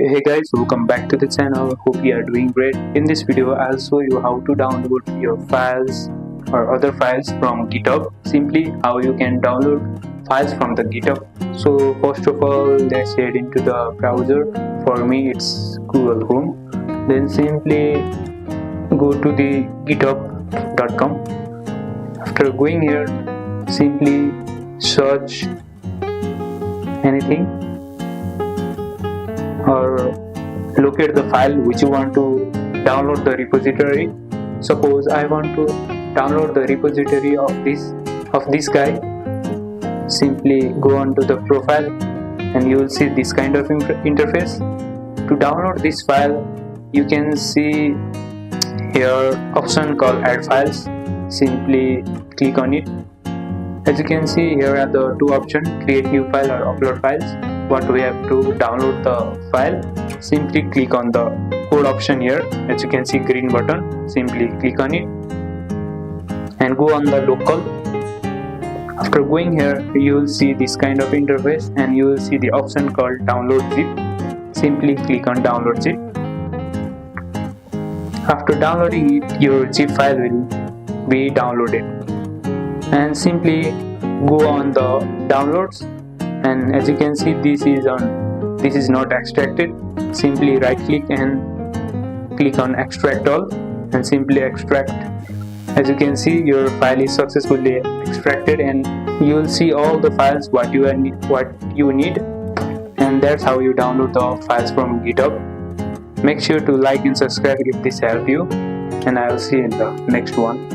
Hey guys, welcome back to the channel. Hope you are doing great. In this video I'll show you how to download your files or other files from GitHub. Simply how you can download files from the GitHub. So first of all, let's head into the browser. For me it's Google Chrome. Then simply go to the github.com. After going here, simply search anything or locate the file which you want to download the repository. Suppose I want to download the repository of this guy. Simply go on to the profile and you will see this kind of interface. To download this file, you can see here option called add files. Simply click on it. As you can see, here are the two options, create new file or upload files. What we have to download the file, simply click on the code option here. As you can see, green button, simply click on it and go on the local. After going here, you will see this kind of interface and you will see the option called download zip. Simply click on download zip. After downloading it, your zip file will be downloaded, and simply go on the downloads. And as you can see, this is not extracted. Simply right click and click on extract all and simply extract. As you can see, your file is successfully extracted and you will see all the files what you need. And that's how you download the files from GitHub. Make sure to like and subscribe if this helped you, and I will see you in the next one.